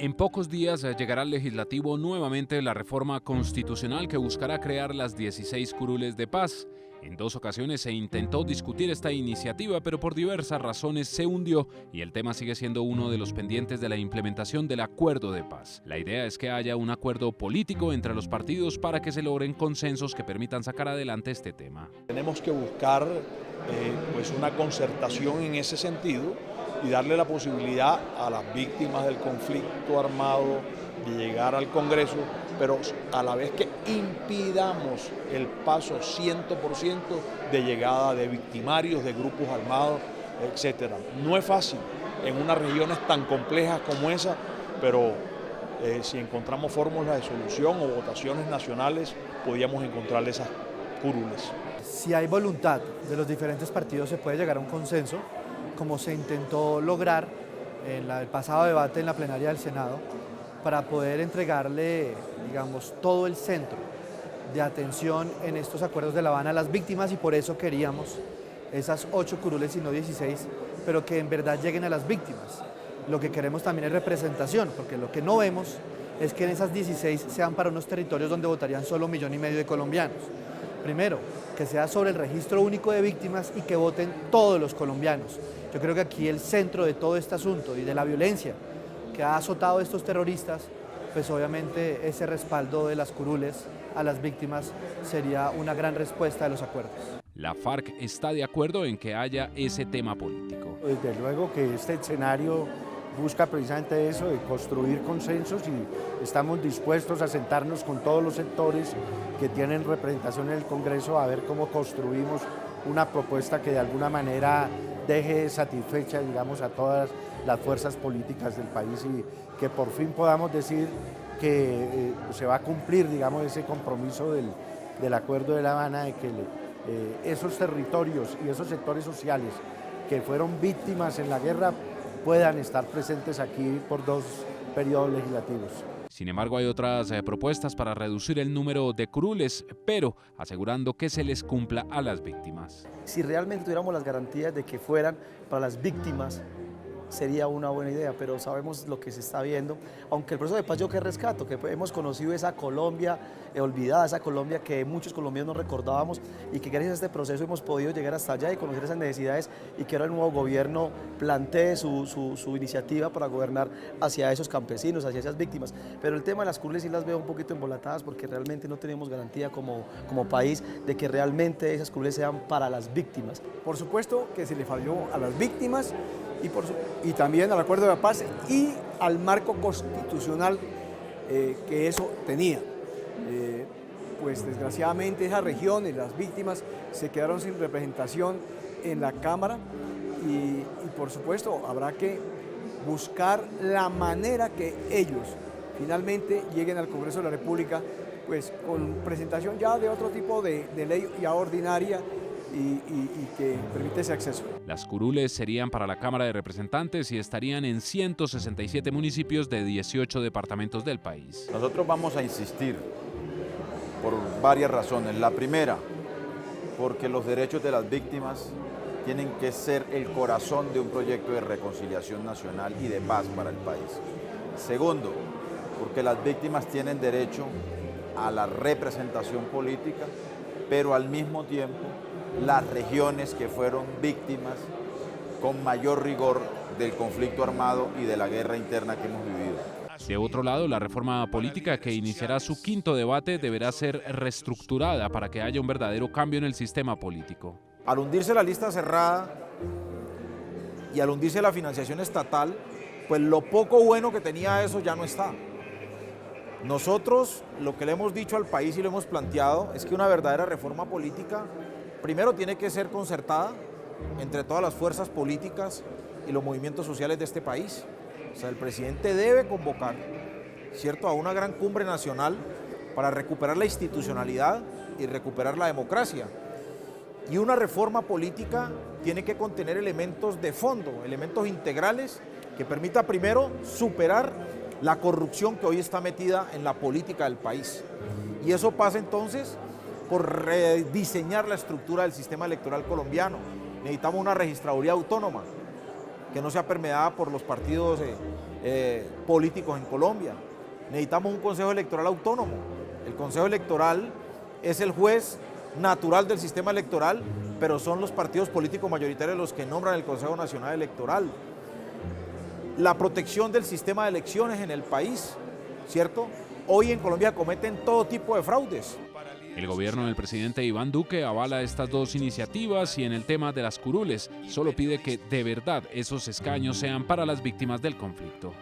En pocos días llegará al legislativo nuevamente la reforma constitucional que buscará crear las 16 curules de paz. En 2 ocasiones se intentó discutir esta iniciativa, pero por diversas razones se hundió y el tema sigue siendo uno de los pendientes de la implementación del acuerdo de paz. La idea es que haya un acuerdo político entre los partidos para que se logren consensos que permitan sacar adelante este tema. Tenemos que buscar una concertación en ese sentido y darle la posibilidad a las víctimas del conflicto armado de llegar al Congreso, pero a la vez que impidamos el paso 100% de llegada de victimarios, de grupos armados, etc. No es fácil en unas regiones tan complejas como esa, pero si encontramos fórmulas de solución o votaciones nacionales, podríamos encontrar esas curules. Si hay voluntad de los diferentes partidos, se puede llegar a un consenso, como se intentó lograr en el pasado debate en la plenaria del Senado, para poder entregarle, digamos, todo el centro de atención en estos acuerdos de La Habana a las víctimas, y por eso queríamos esas 8 curules y no 16, pero que en verdad lleguen a las víctimas. Lo que queremos también es representación, porque lo que no vemos es que en esas 16 sean para unos territorios donde votarían solo 1,5 millones de colombianos. Primero, que sea sobre el registro único de víctimas y que voten todos los colombianos. Yo creo que aquí el centro de todo este asunto y de la violencia que ha azotado a estos terroristas, pues obviamente ese respaldo de las curules a las víctimas sería una gran respuesta de los acuerdos. La FARC está de acuerdo en que haya ese tema político. Desde luego que este escenario busca precisamente eso, de construir consensos, y estamos dispuestos a sentarnos con todos los sectores que tienen representación en el Congreso a ver cómo construimos una propuesta que de alguna manera deje satisfecha, digamos, a todas las fuerzas políticas del país, y que por fin podamos decir que se va a cumplir, digamos, ese compromiso del Acuerdo de La Habana, de que esos territorios y esos sectores sociales que fueron víctimas en la guerra puedan estar presentes aquí por 2 periodos legislativos. Sin embargo, hay otras propuestas para reducir el número de curules, pero asegurando que se les cumpla a las víctimas. Si realmente tuviéramos las garantías de que fueran para las víctimas, sería una buena idea, pero sabemos lo que se está viendo, aunque el proceso de paz yo que rescato, que hemos conocido esa Colombia olvidada, esa Colombia que muchos colombianos no recordábamos, y que gracias a este proceso hemos podido llegar hasta allá y conocer esas necesidades, y que ahora el nuevo gobierno plantee su iniciativa para gobernar hacia esos campesinos, hacia esas víctimas. Pero el tema de las curules sí las veo un poquito embolatadas, porque realmente no tenemos garantía como país de que realmente esas curules sean para las víctimas. Por supuesto que se le falló a las víctimas y también al acuerdo de la paz y al marco constitucional que eso tenía. Pues desgraciadamente esas regiones, las víctimas, se quedaron sin representación en la Cámara, y por supuesto habrá que buscar la manera que ellos finalmente lleguen al Congreso de la República, pues con presentación ya de otro tipo de ley ya ordinaria, y que permite ese acceso. Las curules serían para la Cámara de Representantes y estarían en 167 municipios de 18 departamentos del país. Nosotros vamos a insistir por varias razones. La primera, porque los derechos de las víctimas tienen que ser el corazón de un proyecto de reconciliación nacional y de paz para el país. Segundo, porque las víctimas tienen derecho a la representación política, pero al mismo tiempo las regiones que fueron víctimas con mayor rigor del conflicto armado y de la guerra interna que hemos vivido. De otro lado, la reforma política, que iniciará su 5º debate, deberá ser reestructurada para que haya un verdadero cambio en el sistema político. Al hundirse la lista cerrada y al hundirse la financiación estatal, pues lo poco bueno que tenía eso ya no está. Nosotros lo que le hemos dicho al país y lo hemos planteado es que una verdadera reforma política primero tiene que ser concertada entre todas las fuerzas políticas y los movimientos sociales de este país. O sea, el presidente debe convocar, ¿cierto?, a una gran cumbre nacional para recuperar la institucionalidad y recuperar la democracia. Y una reforma política tiene que contener elementos de fondo, elementos integrales que permita primero superar la corrupción que hoy está metida en la política del país. Y eso pasa entonces por rediseñar la estructura del sistema electoral colombiano. Necesitamos una registraduría autónoma, que no sea permeada por los partidos políticos en Colombia. Necesitamos un Consejo Electoral autónomo. El Consejo Electoral es el juez natural del sistema electoral, pero son los partidos políticos mayoritarios los que nombran el Consejo Nacional Electoral. La protección del sistema de elecciones en el país, ¿cierto? Hoy en Colombia cometen todo tipo de fraudes. El gobierno del presidente Iván Duque avala estas dos iniciativas y en el tema de las curules solo pide que de verdad esos escaños sean para las víctimas del conflicto.